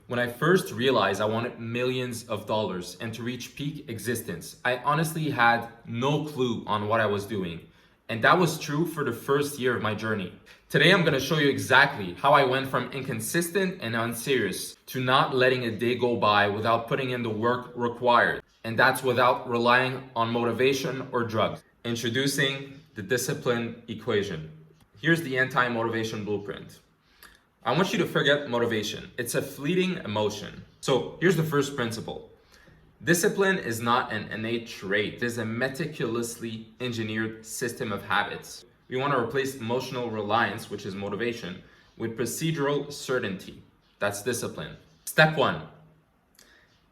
When I first realized I wanted millions of dollars and to reach peak existence, I honestly had no clue on what I was doing. And that was true for the first year of my journey. Today, I'm gonna show you exactly how I went from inconsistent and unserious to not letting a day go by without putting in the work required. And that's without relying on motivation or drugs. Introducing the discipline equation. Here's the anti-motivation blueprint. I want you to forget motivation. It's a fleeting emotion. So here's the first principle. Discipline is not an innate trait. It is a meticulously engineered system of habits. We want to replace emotional reliance, which is motivation, with procedural certainty. That's discipline. Step one,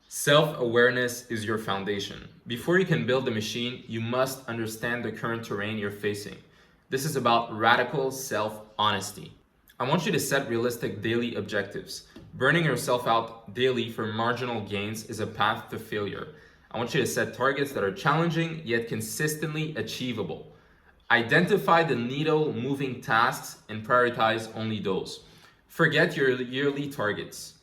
self-awareness is your foundation. Before you can build the machine, you must understand the current terrain you're facing. This is about radical self-honesty. I want you to set realistic daily objectives. Burning yourself out daily for marginal gains is a path to failure. I want you to set targets that are challenging yet consistently achievable. Identify the needle-moving tasks and prioritize only those. Forget your yearly targets.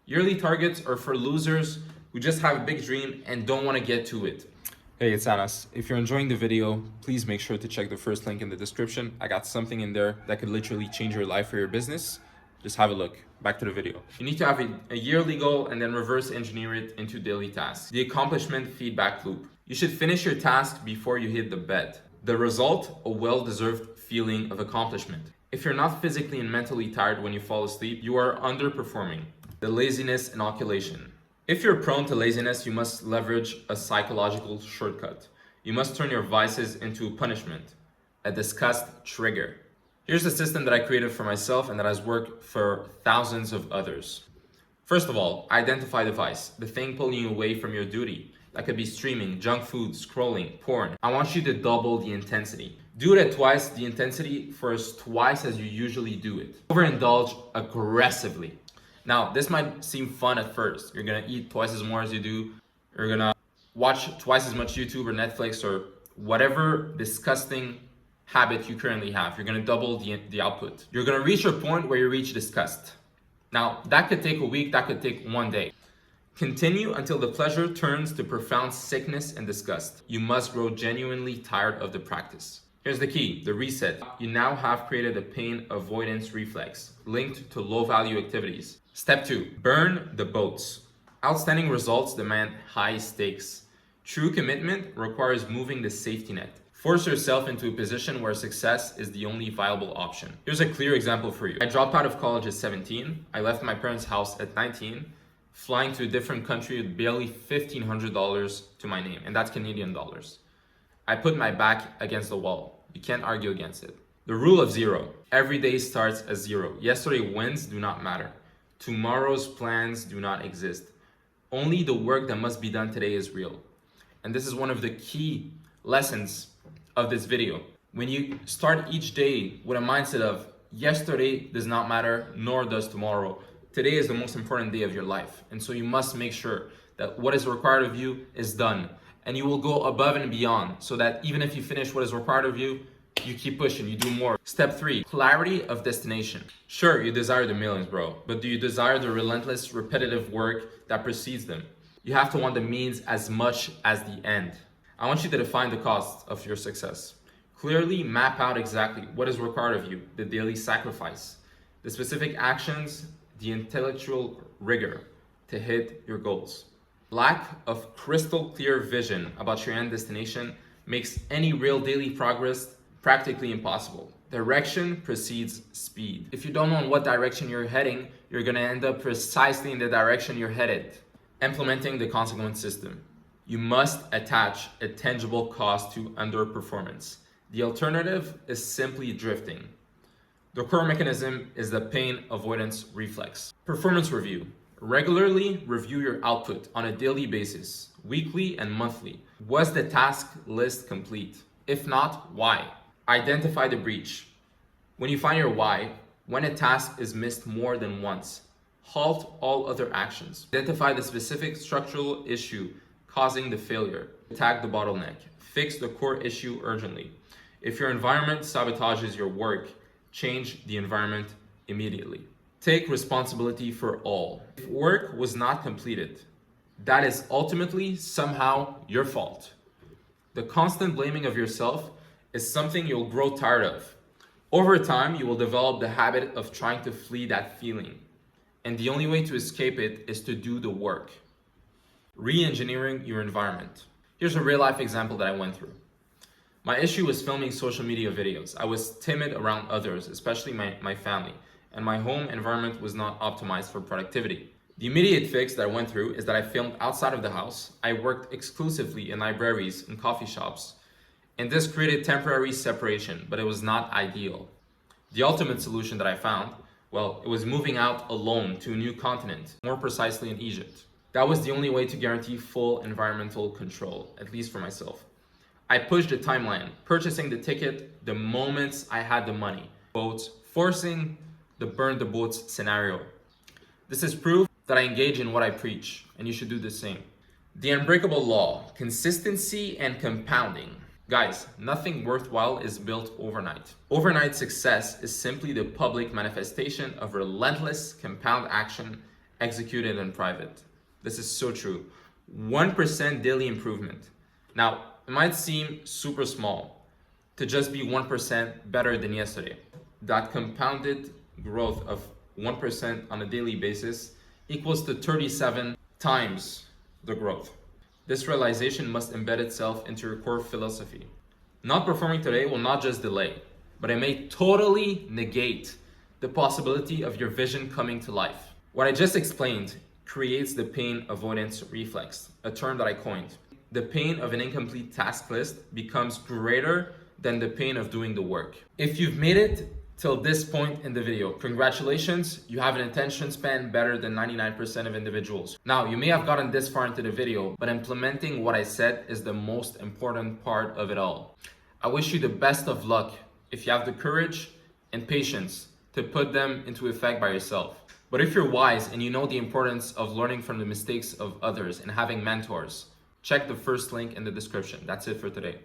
Yearly targets are for losers who just have a big dream and don't want to get to it. Hey, it's Anas. If you're enjoying the video, please make sure to check the first link in the description. I got something in there that could literally change your life or your business. Just have a look. Back to the video. You need to have a yearly goal and then reverse engineer it into daily tasks. The accomplishment feedback loop. You should finish your task before you hit the bed. The result, a well-deserved feeling of accomplishment. If you're not physically and mentally tired when you fall asleep, you are underperforming. The laziness inoculation. If you're prone to laziness, you must leverage a psychological shortcut. You must turn your vices into punishment, a disgust trigger. Here's the system that I created for myself and that has worked for thousands of others. First of all, identify the vice, the thing pulling you away from your duty. That could be streaming, junk food, scrolling, porn. I want you to double the intensity. Do it at twice the intensity for twice as you usually do it. Overindulge aggressively. Now, this might seem fun at first. You're gonna eat twice as more as you do. You're gonna watch twice as much YouTube or Netflix or whatever disgusting habit you currently have. You're gonna double the output. You're gonna reach a point where you reach disgust. Now, that could take a week, that could take one day. Continue until the pleasure turns to profound sickness and disgust. You must grow genuinely tired of the practice. Here's the key, the reset. You now have created a pain avoidance reflex linked to low-value activities. Step 2, burn the boats. Outstanding results demand high stakes. True commitment requires moving the safety net. Force yourself into a position where success is the only viable option. Here's a clear example for you. I dropped out of college at 17. I left my parents' house at 19, flying to a different country with barely $1,500 to my name, and that's Canadian dollars. I put my back against the wall. You can't argue against it. The rule of zero. Every day starts as zero. Yesterday's wins do not matter. Tomorrow's plans do not exist. Only the work that must be done today is real. And this is one of the key lessons of this video. When you start each day with a mindset of yesterday does not matter, nor does tomorrow. Today is the most important day of your life. And so you must make sure that what is required of you is done. And you will go above and beyond so that even if you finish what is required of you, you keep pushing, you do more. Step 3, clarity of destination. Sure, you desire the millions, bro, but do you desire the relentless, repetitive work that precedes them? You have to want the means as much as the end. I want you to define the cost of your success. Clearly map out exactly what is required of you, the daily sacrifice, the specific actions, the intellectual rigor to hit your goals. Lack of crystal clear vision about your end destination makes any real daily progress practically impossible. Direction precedes speed. If you don't know in what direction you're heading, you're gonna end up precisely in the direction you're headed. Implementing the consequence system. You must attach a tangible cost to underperformance. The alternative is simply drifting. The core mechanism is the pain avoidance reflex. Performance review. Regularly review your output on a daily basis, weekly and monthly. Was the task list complete? If not, why? Identify the breach. When you find your why, when a task is missed more than once, halt all other actions. Identify the specific structural issue causing the failure. Attack the bottleneck. Fix the core issue urgently. If your environment sabotages your work, change the environment immediately. Take responsibility for all. If work was not completed, that is ultimately somehow your fault. The constant blaming of yourself is something you'll grow tired of. Over time, you will develop the habit of trying to flee that feeling. And the only way to escape it is to do the work. Re-engineering your environment. Here's a real-life example that I went through. My issue was filming social media videos. I was timid around others, especially my family, and my home environment was not optimized for productivity. The immediate fix that I went through is that I filmed outside of the house. I worked exclusively in libraries and coffee shops, and this created temporary separation, but it was not ideal. The ultimate solution that I found, well, it was moving out alone to a new continent, more precisely in Egypt. That was the only way to guarantee full environmental control, at least for myself. I pushed the timeline, purchasing the ticket the moment I had the money, quote, forcing the burn the boats scenario. This is proof that I engage in what I preach, and you should do the same. The unbreakable law, consistency and compounding. Guys, nothing worthwhile is built overnight. Overnight success is simply the public manifestation of relentless compound action executed in private. This is so true. 1% daily improvement. Now, it might seem super small to just be 1% better than yesterday. That compounded growth of 1% on a daily basis equals to 37 times the growth. This realization must embed itself into your core philosophy. Not performing today will not just delay, but it may totally negate the possibility of your vision coming to life. What I just explained creates the pain avoidance reflex, a term that I coined. The pain of an incomplete task list becomes greater than the pain of doing the work. If you've made it till this point in the video, congratulations, you have an attention span better than 99% of individuals. Now, you may have gotten this far into the video, but implementing what I said is the most important part of it all. I wish you the best of luck if you have the courage and patience to put them into effect by yourself. But if you're wise and you know the importance of learning from the mistakes of others and having mentors, check the first link in the description. That's it for today.